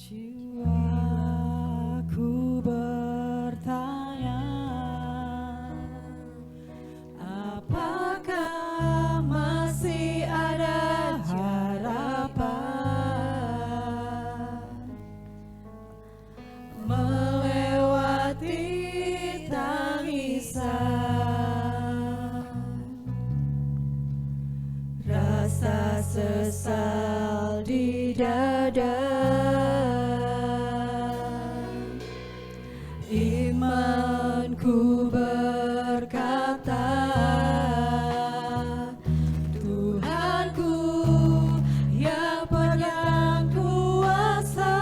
Jiwaku bertanya, apakah masih ada harapan melewati tangisan, rasa sesal di dada. Imanku berkata, Tuhanku yang pegang kuasa,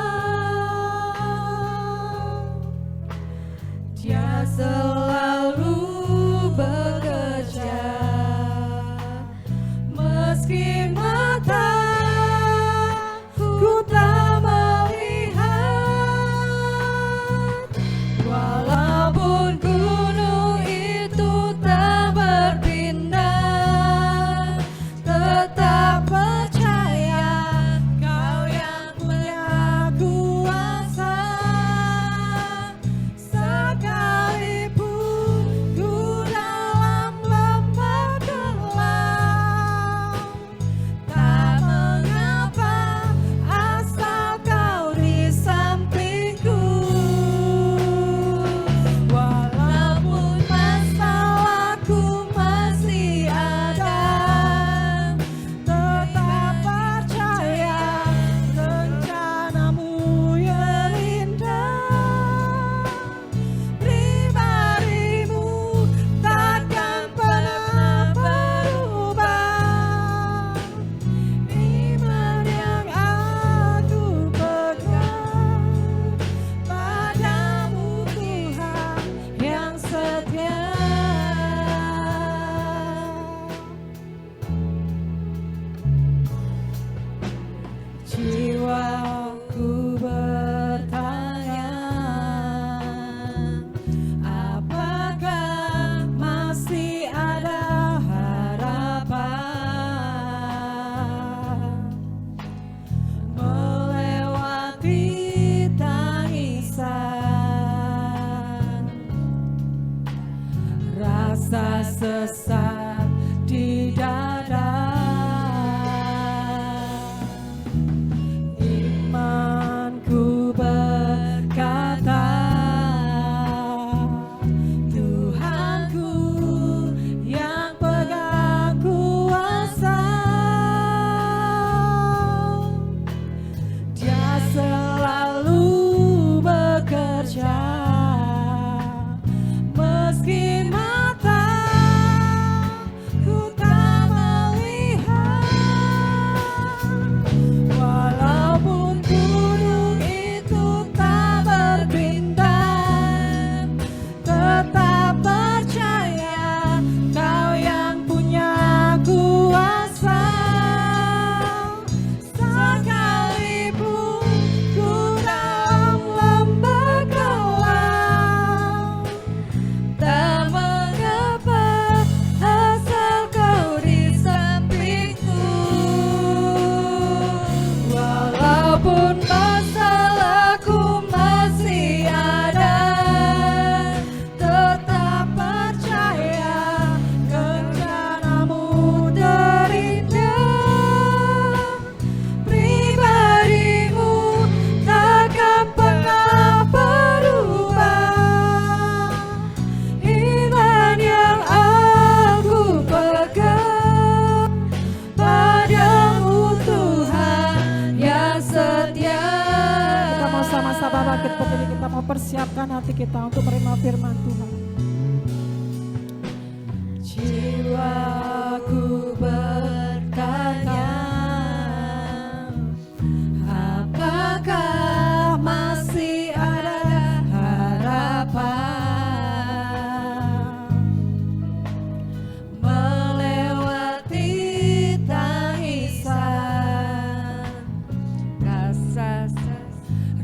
Dia selalu bekerja meski mataku tak melihat. Walaupun gunung itu tak berpindah, tetap percaya Kau yang punya kuasa. Sekalipun ku dalam lembah gelap, tak mengapa asal Kau di sampingku. Walaupun masalahku masih ada, tetap percaya rencana-Mu yang indah. Pribadi-Mu takkan pernah berubah. Iman yang aku pegang padamu, Tuhan yang setia. Jiwaku bertanya, apakah masih ada harapan melewati tangisan, rasa sesat di dada. Imanku berkata, Tuhanku yang pegang kuasa, Dia selalu bekerja meski mataku tak melihat. Walaupun gunung itu tak berpindah, tetap percaya Kau yang punya kuasa. Sekalipun ku dalam lembah gelap, tak mengapa asal Kau di sampingku. Walaupun masalahku masih ada, tetap percaya rencana-Mu terindah. Pribadi-Mu takkan pernah berubah. Iman yang aku pegang padamu, Tuhan yang setia. Kita mau sama-sama bangkit berdiri, kita mau persiapkan hati kita untuk menerima firman Tuhan. Jiwaku bertanya, apakah masih ada harapan melewati tangisan,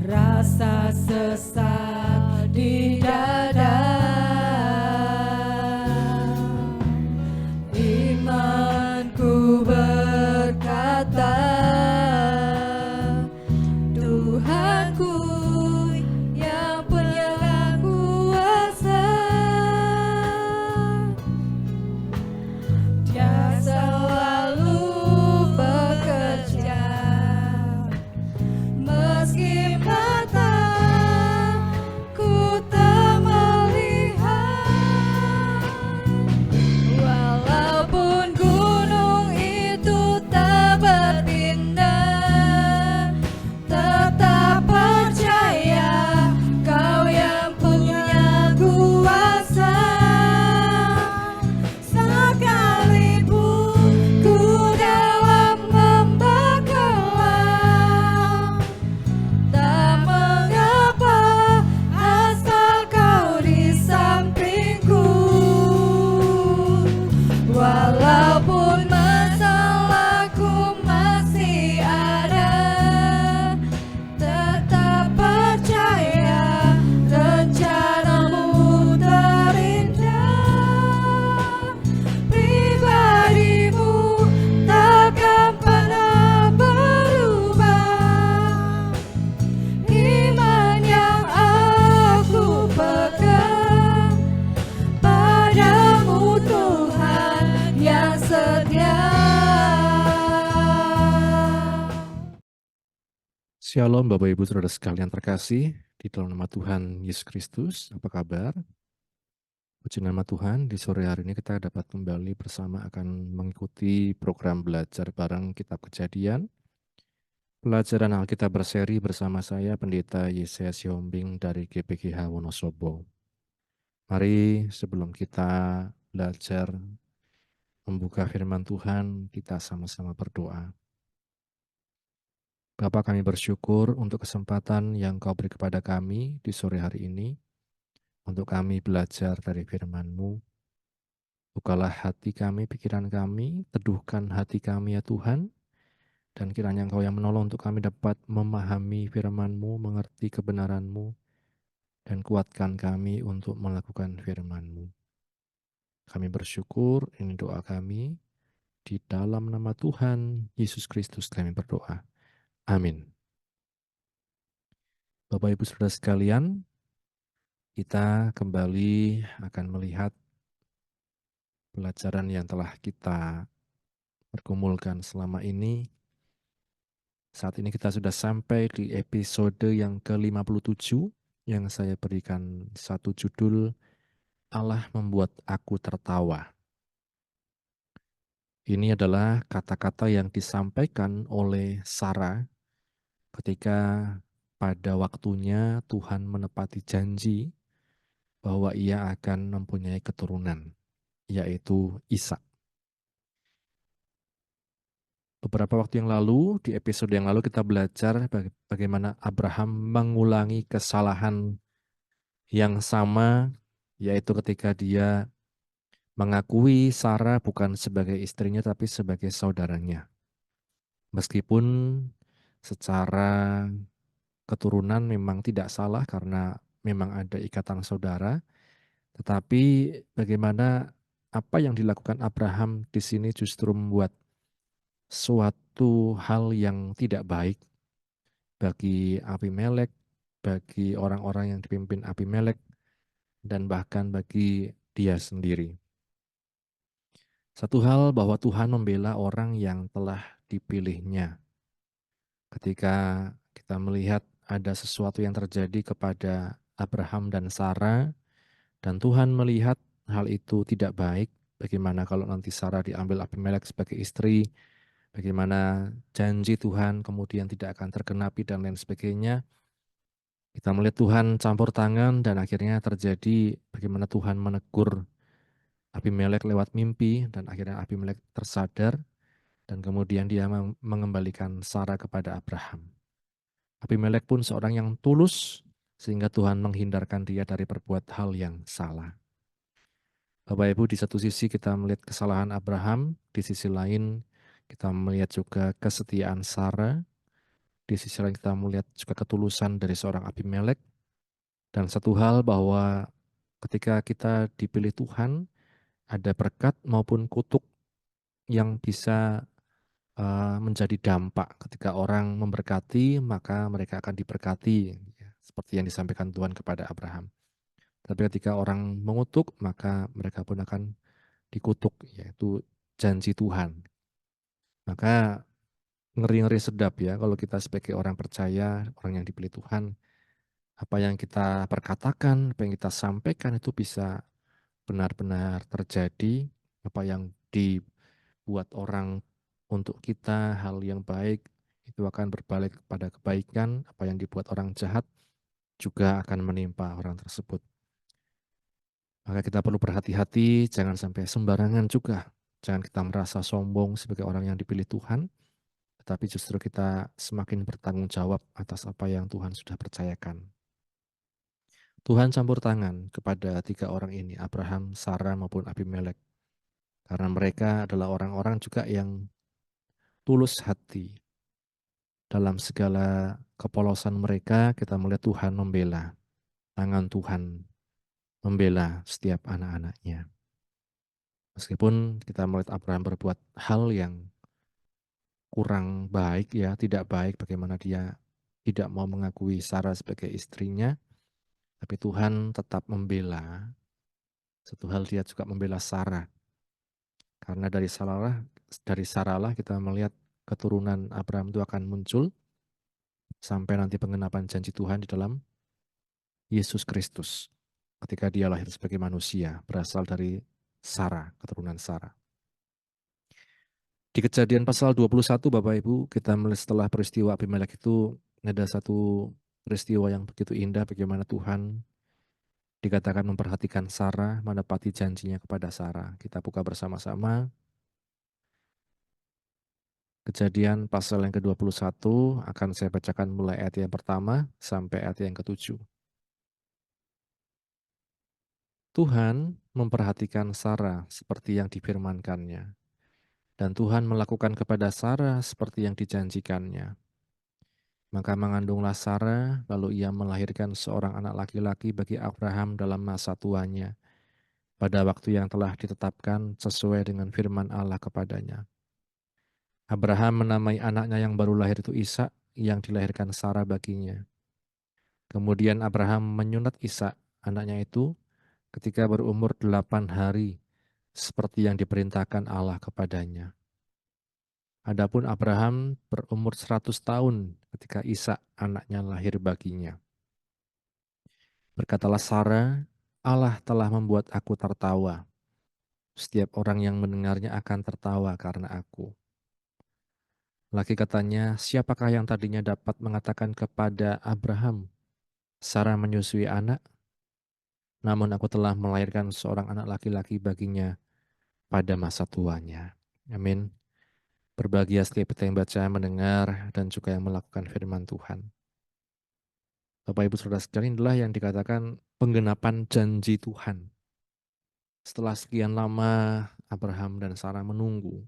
rasa sesat di dada. Imanku berkata, Tuhan Shalom Bapak Ibu Saudara sekalian terkasih di dalam nama Tuhan Yesus Kristus. Apa kabar? Puji nama Tuhan, di sore hari ini kita dapat kembali bersama akan mengikuti program belajar bareng Kitab Kejadian. Pelajaran Alkitab berseri bersama saya Pendeta Yesaya Siombing dari GPGH Wonosobo. Mari sebelum kita belajar membuka firman Tuhan, kita sama-sama berdoa. Bapa, kami bersyukur untuk kesempatan yang Kau beri kepada kami di sore hari ini, untuk kami belajar dari firman-Mu. Bukalah hati kami, pikiran kami, teduhkan hati kami ya Tuhan, dan kiranya Engkau yang menolong untuk kami dapat memahami firman-Mu, mengerti kebenaran-Mu, dan kuatkan kami untuk melakukan firman-Mu. Kami bersyukur, ini doa kami, di dalam nama Tuhan Yesus Kristus kami berdoa. Amin. Bapak Ibu Saudara sekalian, kita kembali akan melihat pelajaran yang telah kita pergumulkan selama ini. Saat ini kita sudah sampai di episode yang ke-57 yang saya berikan satu judul, Allah membuat aku tertawa. Ini adalah kata-kata yang disampaikan oleh Sarah ketika pada waktunya Tuhan menepati janji bahwa ia akan mempunyai keturunan, yaitu Ishak. Beberapa waktu yang lalu, di episode yang lalu kita belajar bagaimana Abraham mengulangi kesalahan yang sama, yaitu ketika dia mengakui Sarah bukan sebagai istrinya tapi sebagai saudaranya. Meskipun secara keturunan memang tidak salah karena memang ada ikatan saudara, tetapi bagaimana apa yang dilakukan Abraham di sini justru membuat suatu hal yang tidak baik bagi Abimelek, bagi orang-orang yang dipimpin Abimelek, dan bahkan bagi dia sendiri. Satu hal bahwa Tuhan membela orang yang telah dipilihnya. Ketika kita melihat ada sesuatu yang terjadi kepada Abraham dan Sarah, dan Tuhan melihat hal itu tidak baik, bagaimana kalau nanti Sarah diambil Abimelek sebagai istri, bagaimana janji Tuhan kemudian tidak akan tergenapi dan lain sebagainya. Kita melihat Tuhan campur tangan dan akhirnya terjadi bagaimana Tuhan menegur Abimelek lewat mimpi dan akhirnya Abimelek tersadar dan kemudian dia mengembalikan Sarah kepada Abraham. Abimelek pun seorang yang tulus sehingga Tuhan menghindarkan dia dari berbuat hal yang salah. Bapak Ibu, di satu sisi kita melihat kesalahan Abraham, di sisi lain kita melihat juga kesetiaan Sarah, di sisi lain kita melihat juga ketulusan dari seorang Abimelek. Dan satu hal bahwa ketika kita dipilih Tuhan, ada berkat maupun kutuk yang bisa menjadi dampak. Ketika orang memberkati, maka mereka akan diberkati, ya, seperti yang disampaikan Tuhan kepada Abraham. Tapi ketika orang mengutuk, maka mereka pun akan dikutuk, yaitu janji Tuhan. Maka ngeri-ngeri sedap ya kalau kita sebagai orang percaya, orang yang dipilih Tuhan, apa yang kita perkatakan, apa yang kita sampaikan itu bisa benar-benar terjadi, apa yang dibuat orang untuk kita, hal yang baik, itu akan berbalik kepada kebaikan, apa yang dibuat orang jahat juga akan menimpa orang tersebut. Maka kita perlu berhati-hati, jangan sampai sembarangan juga. Jangan kita merasa sombong sebagai orang yang dipilih Tuhan, tetapi justru kita semakin bertanggung jawab atas apa yang Tuhan sudah percayakan. Tuhan campur tangan kepada tiga orang ini, Abraham, Sarah, maupun Abimelek. Karena mereka adalah orang-orang juga yang tulus hati. Dalam segala kepolosan mereka, kita melihat Tuhan membela. Tangan Tuhan membela setiap anak-anaknya. Meskipun kita melihat Abraham berbuat hal yang kurang baik, ya, tidak baik bagaimana dia tidak mau mengakui Sarah sebagai istrinya, tapi Tuhan tetap membela. Satu hal dia juga membela Sarah. Karena dari Sarah lah kita melihat keturunan Abraham itu akan muncul. sampai nanti penggenapan janji Tuhan di dalam Yesus Kristus ketika dia lahir sebagai manusia berasal dari Sara, keturunan Sara. Di Kejadian pasal 21 Bapak Ibu, kita melihat setelah peristiwa Abimelek itu ada satu peristiwa yang begitu indah bagaimana Tuhan dikatakan memperhatikan Sara, menepati janjinya kepada Sara. Kita buka bersama-sama Kejadian pasal yang ke-21, akan saya bacakan mulai ayat yang pertama sampai ayat yang ke-7. Tuhan memperhatikan Sara seperti yang difirmankannya, dan Tuhan melakukan kepada Sara seperti yang dijanjikannya. Maka mengandunglah Sara, lalu ia melahirkan seorang anak laki-laki bagi Abraham dalam masa tuanya, pada waktu yang telah ditetapkan sesuai dengan firman Allah kepadanya. Abraham menamai anaknya yang baru lahir itu Ishak, yang dilahirkan Sara baginya. Kemudian Abraham menyunat Ishak, anaknya itu, ketika berumur 8 hari, seperti yang diperintahkan Allah kepadanya. Adapun Abraham berumur 100 tahun ketika Ishak anaknya lahir baginya. Berkatalah Sara, Allah telah membuat aku tertawa. Setiap orang yang mendengarnya akan tertawa karena aku. Laki katanya, siapakah yang tadinya dapat mengatakan kepada Abraham, Sara menyusui anak? Namun aku telah melahirkan seorang anak laki-laki baginya pada masa tuanya. Amin. Berbahagia setiap kita yang baca, mendengar, dan juga yang melakukan firman Tuhan. Bapak Ibu Saudara sekalian, inilah yang dikatakan penggenapan janji Tuhan. Setelah sekian lama Abraham dan Sarah menunggu,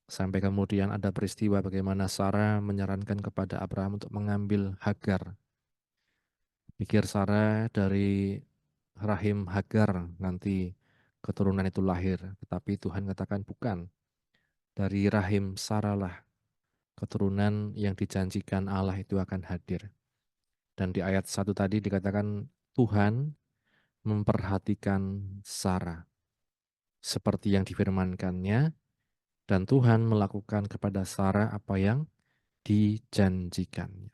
sampai kemudian ada peristiwa bagaimana Sarah menyarankan kepada Abraham untuk mengambil Hagar. Pikir Sarah dari rahim Hagar nanti keturunan itu lahir. Tetapi Tuhan katakan bukan. Dari rahim Sarah lah keturunan yang dijanjikan Allah itu akan hadir. Dan di ayat 1 tadi dikatakan Tuhan memperhatikan Sarah seperti yang difirmankannya, dan Tuhan melakukan kepada Sarah apa yang dijanjikannya.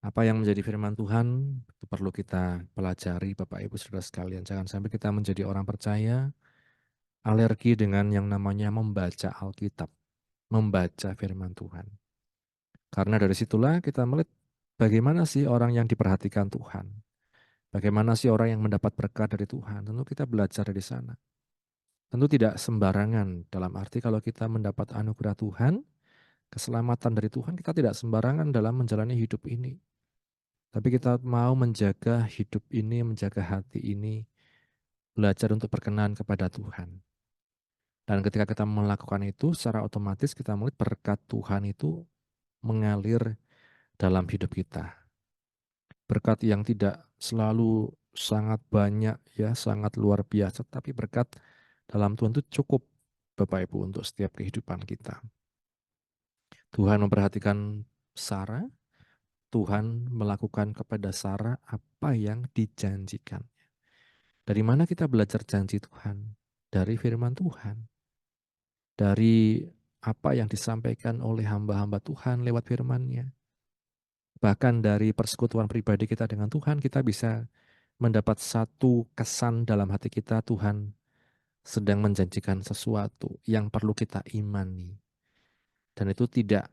Apa yang menjadi firman Tuhan itu perlu kita pelajari Bapak Ibu Saudara sekalian. Jangan sampai kita menjadi orang percaya alergi dengan yang namanya membaca Alkitab, membaca firman Tuhan. Karena dari situlah kita melihat bagaimana sih orang yang diperhatikan Tuhan. Bagaimana sih orang yang mendapat berkat dari Tuhan. Tentu kita belajar dari sana. Tentu tidak sembarangan, dalam arti kalau kita mendapat anugerah Tuhan, keselamatan dari Tuhan, kita tidak sembarangan dalam menjalani hidup ini. Tapi kita mau menjaga hidup ini, menjaga hati ini, belajar untuk berkenan kepada Tuhan. Dan ketika kita melakukan itu, secara otomatis kita melihat berkat Tuhan itu mengalir dalam hidup kita. Berkat yang tidak selalu sangat banyak, ya sangat luar biasa, tapi berkat dalam Tuhan itu cukup Bapak Ibu untuk setiap kehidupan kita. Tuhan memperhatikan Sarah, Tuhan melakukan kepada Sarah apa yang dijanjikan. Dari mana kita belajar janji Tuhan? Dari firman Tuhan. Dari apa yang disampaikan oleh hamba-hamba Tuhan lewat firman-Nya. Bahkan dari persekutuan pribadi kita dengan Tuhan, kita bisa mendapat satu kesan dalam hati kita, Tuhan sedang menjanjikan sesuatu yang perlu kita imani. Dan itu tidak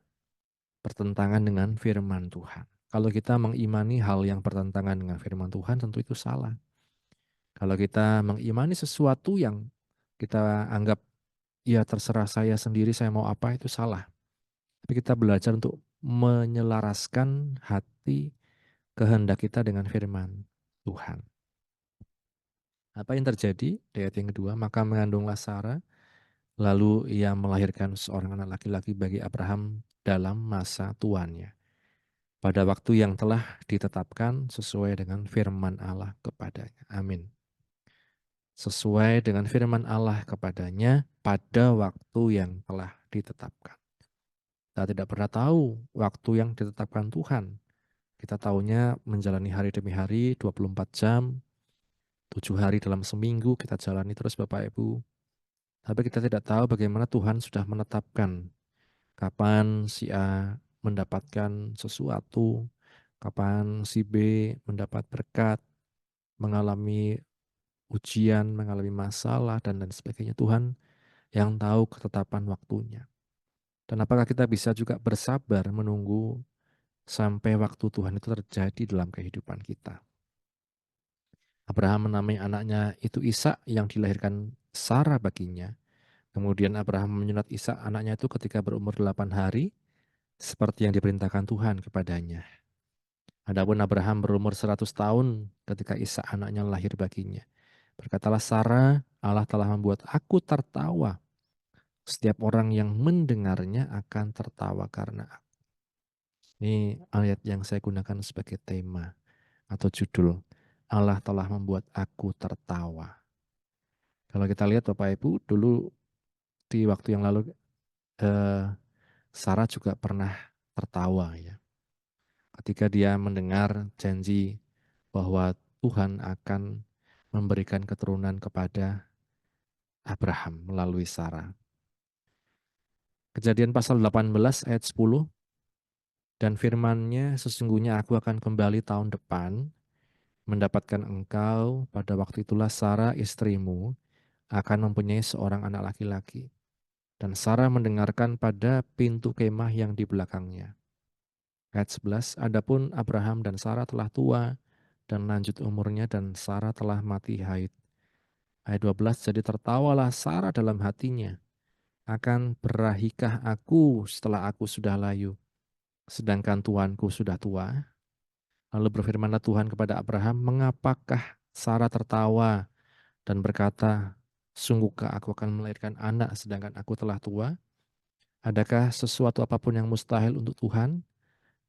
bertentangan dengan firman Tuhan. Kalau kita mengimani hal yang bertentangan dengan firman Tuhan, tentu itu salah. Kalau kita mengimani sesuatu yang kita anggap, ya terserah saya sendiri, saya mau apa, itu salah. Tapi kita belajar untuk menyelaraskan hati kehendak kita dengan firman Tuhan. Apa yang terjadi? Di ayat yang kedua, maka mengandunglah Sarah, lalu ia melahirkan seorang anak laki-laki bagi Abraham dalam masa tuannya, pada waktu yang telah ditetapkan sesuai dengan firman Allah kepadanya. Amin. Sesuai dengan firman Allah kepadanya pada waktu yang telah ditetapkan. Kita tidak pernah tahu waktu yang ditetapkan Tuhan. Kita tahunya menjalani hari demi hari, 24 jam, 7 hari dalam seminggu kita jalani terus Bapak Ibu. Tapi kita tidak tahu bagaimana Tuhan sudah menetapkan kapan si A mendapatkan sesuatu, kapan si B mendapat berkat, mengalami ujian, mengalami masalah, dan lain sebagainya. Tuhan yang tahu ketetapan waktunya. Dan apakah kita bisa juga bersabar menunggu sampai waktu Tuhan itu terjadi dalam kehidupan kita. Abraham menamai anaknya itu Ishak yang dilahirkan Sarah baginya. Kemudian Abraham menyunat Ishak anaknya itu ketika berumur 8 hari, seperti yang diperintahkan Tuhan kepadanya. Adapun Abraham berumur 100 tahun ketika Ishak anaknya lahir baginya. Berkatalah Sarah, Allah telah membuat aku tertawa. Setiap orang yang mendengarnya akan tertawa karena aku. Ini ayat yang saya gunakan sebagai tema atau judul. Allah telah membuat aku tertawa. Kalau kita lihat Bapak Ibu, dulu di waktu yang lalu eh, Sarah juga pernah tertawa ya. Ketika dia mendengar janji bahwa Tuhan akan memberikan keturunan kepada Abraham melalui Sarah. Kejadian pasal 18 ayat 10, dan firman-Nya sesungguhnya aku akan kembali tahun depan mendapatkan engkau, pada waktu itulah Sarah istrimu akan mempunyai seorang anak laki-laki. Dan Sarah mendengarkan pada pintu kemah yang di belakangnya. Ayat 11, adapun Abraham dan Sarah telah tua dan lanjut umurnya dan Sarah telah mati haid. Ayat 12, jadi tertawalah Sarah dalam hatinya, akan berahikah aku setelah aku sudah layu, sedangkan tuanku sudah tua? Lalu berfirmanlah Tuhan kepada Abraham, mengapakah Sarah tertawa dan berkata, sungguhkah aku akan melahirkan anak sedangkan aku telah tua? Adakah sesuatu apapun yang mustahil untuk Tuhan?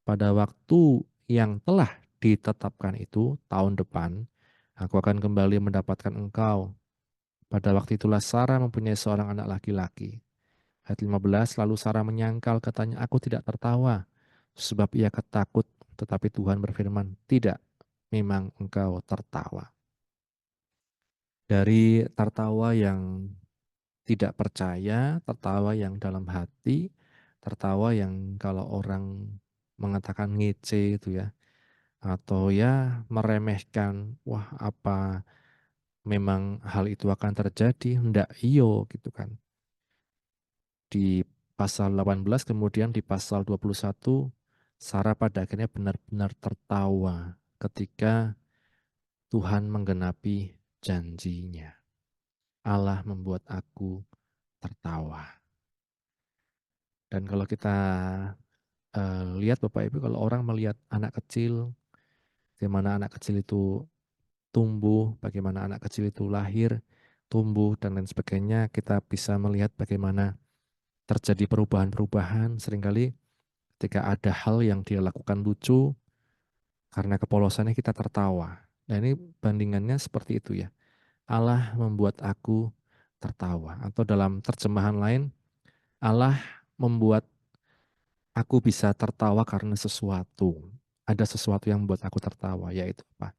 Pada waktu yang telah ditetapkan itu, tahun depan, aku akan kembali mendapatkan engkau. Pada waktu itulah Sarah mempunyai seorang anak laki-laki. Ayat 15, lalu Sarah menyangkal katanya, aku tidak tertawa, sebab ia ketakut, tetapi Tuhan berfirman, tidak, memang engkau tertawa. Dari tertawa yang tidak percaya, tertawa yang dalam hati, tertawa yang kalau orang mengatakan ngece itu ya, atau ya meremehkan, wah apa memang hal itu akan terjadi, ndak iyo gitu kan. Di pasal 18 kemudian di pasal 21 Sarah pada akhirnya benar-benar tertawa ketika Tuhan menggenapi janjinya. Allah membuat aku tertawa. Dan kalau kita lihat Bapak Ibu, kalau orang melihat anak kecil, bagaimana anak kecil itu tumbuh, bagaimana anak kecil itu lahir, tumbuh, dan lain sebagainya, kita bisa melihat bagaimana terjadi perubahan-perubahan. Seringkali ketika ada hal yang dia lakukan lucu, karena kepolosannya kita tertawa. Nah ini bandingannya seperti itu ya. Allah membuat aku tertawa. Atau dalam terjemahan lain, Allah membuat aku bisa tertawa karena sesuatu. Ada sesuatu yang membuat aku tertawa, yaitu apa?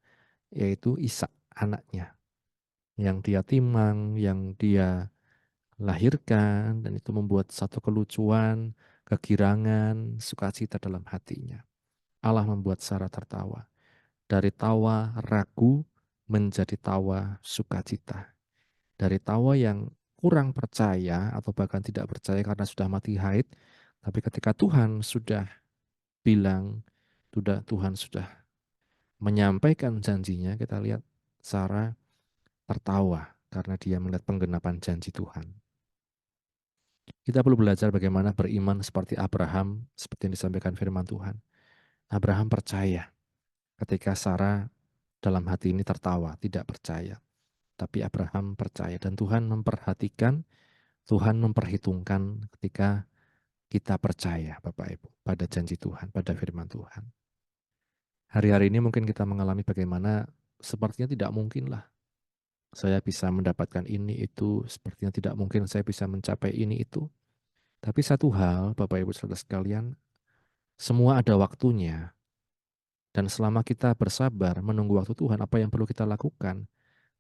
Yaitu Ishak, anaknya. Yang dia timang, yang dia lahirkan, dan itu membuat satu kelucuan, kegirangan, sukacita dalam hatinya. Allah membuat Sarah tertawa. Dari tawa ragu menjadi tawa sukacita. Dari tawa yang kurang percaya atau bahkan tidak percaya karena sudah mati haid, tapi ketika Tuhan sudah bilang, Tuhan sudah menyampaikan janjinya, kita lihat Sarah tertawa karena dia melihat penggenapan janji Tuhan. Kita perlu belajar bagaimana beriman seperti Abraham, seperti yang disampaikan firman Tuhan. Abraham percaya ketika Sarah dalam hati ini tertawa, tidak percaya. Tapi Abraham percaya dan Tuhan memperhatikan, Tuhan memperhitungkan ketika kita percaya Bapak Ibu pada janji Tuhan, pada firman Tuhan. Hari-hari ini mungkin kita mengalami bagaimana sepertinya tidak mungkin lah saya bisa mendapatkan ini itu, sepertinya tidak mungkin saya bisa mencapai ini itu. Tapi satu hal Bapak Ibu Saudara sekalian, semua ada waktunya. Dan selama kita bersabar menunggu waktu Tuhan, apa yang perlu kita lakukan?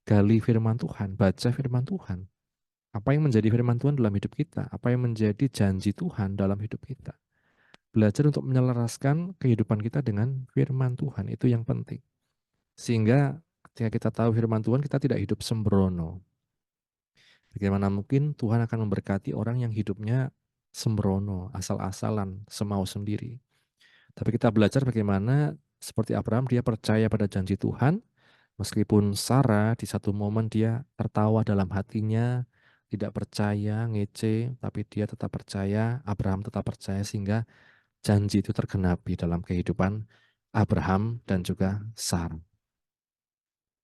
Gali firman Tuhan, baca firman Tuhan. Apa yang menjadi firman Tuhan dalam hidup kita? Apa yang menjadi janji Tuhan dalam hidup kita? belajar untuk menyelaraskan kehidupan kita dengan firman Tuhan, itu yang penting. Sehingga ketika kita tahu firman Tuhan, kita tidak hidup sembrono. Bagaimana mungkin Tuhan akan memberkati orang yang hidupnya sembrono, asal-asalan, semau sendiri. Tapi kita belajar bagaimana seperti Abraham, dia percaya pada janji Tuhan, meskipun Sarah di satu momen dia tertawa dalam hatinya, tidak percaya, ngece, tapi dia tetap percaya, Abraham tetap percaya sehingga janji itu tergenapi dalam kehidupan Abraham dan juga Sarah.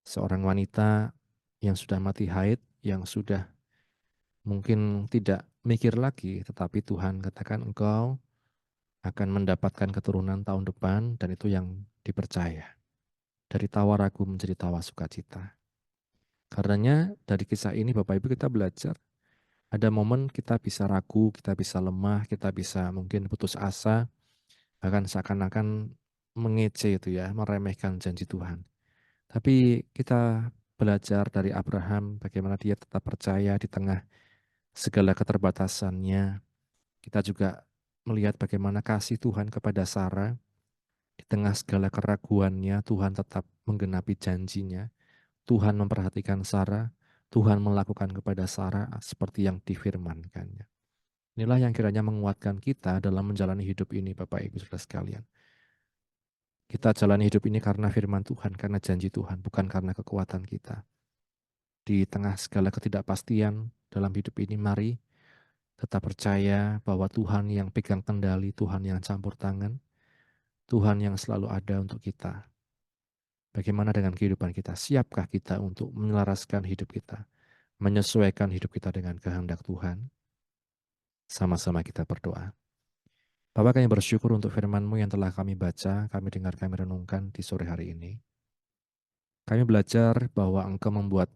Seorang wanita yang sudah mati haid, yang sudah mungkin tidak mikir lagi, tetapi Tuhan katakan engkau akan mendapatkan keturunan tahun depan dan itu yang dipercaya. Dari tawa ragu menjadi tawa sukacita. Karenanya dari kisah ini Bapak Ibu kita belajar ada momen kita bisa ragu, kita bisa lemah, kita bisa mungkin putus asa, bahkan seakan-akan mengece itu ya, meremehkan janji Tuhan. Tapi kita belajar dari Abraham bagaimana dia tetap percaya di tengah segala keterbatasannya. Kita juga melihat bagaimana kasih Tuhan kepada Sarah. Di tengah segala keraguannya, Tuhan tetap menggenapi janjinya. Tuhan memperhatikan Sarah, Tuhan melakukan kepada Sarah seperti yang difirmankannya. Inilah yang kiranya menguatkan kita dalam menjalani hidup ini, Bapak Ibu Saudara sekalian. Kita jalani hidup ini karena firman Tuhan, karena janji Tuhan, bukan karena kekuatan kita. Di tengah segala ketidakpastian dalam hidup ini, mari tetap percaya bahwa Tuhan yang pegang kendali, Tuhan yang campur tangan, Tuhan yang selalu ada untuk kita. Bagaimana dengan kehidupan kita? Siapkah kita untuk menyelaraskan hidup kita? Menyesuaikan hidup kita dengan kehendak Tuhan? Sama-sama kita berdoa. Bapak, kami bersyukur untuk firman-Mu yang telah kami baca, kami dengar, kami renungkan di sore hari ini. Kami belajar bahwa Engkau membuat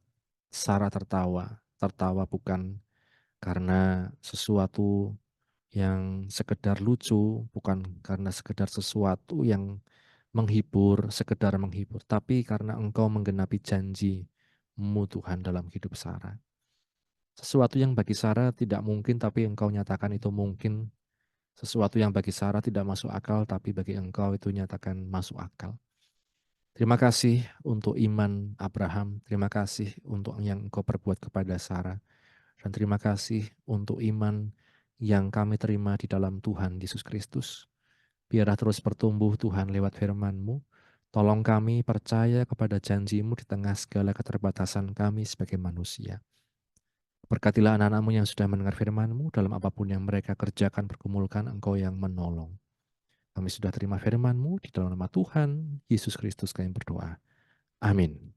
Sarah tertawa. Tertawa bukan karena sesuatu yang sekedar lucu, bukan karena sekedar sesuatu yang menghibur, sekedar menghibur, tapi karena Engkau menggenapi janji-Mu Tuhan dalam hidup Sarah. Sesuatu yang bagi Sarah tidak mungkin, tapi Engkau nyatakan itu mungkin. Sesuatu yang bagi Sarah tidak masuk akal, tapi bagi Engkau itu nyatakan masuk akal. Terima kasih untuk iman Abraham, terima kasih untuk yang Engkau perbuat kepada Sarah, dan terima kasih untuk iman yang kami terima di dalam Tuhan Yesus Kristus. Biarlah terus bertumbuh Tuhan lewat firman-Mu. Tolong kami percaya kepada janji-Mu di tengah segala keterbatasan kami sebagai manusia. Berkatilah anak-anak-Mu yang sudah mendengar firman-Mu, dalam apapun yang mereka kerjakan, pergumulkan, Engkau yang menolong. Kami sudah terima firman-Mu, di dalam nama Tuhan Yesus Kristus kami berdoa. Amin.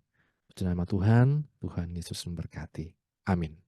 Di nama Tuhan, Tuhan Yesus memberkati. Amin.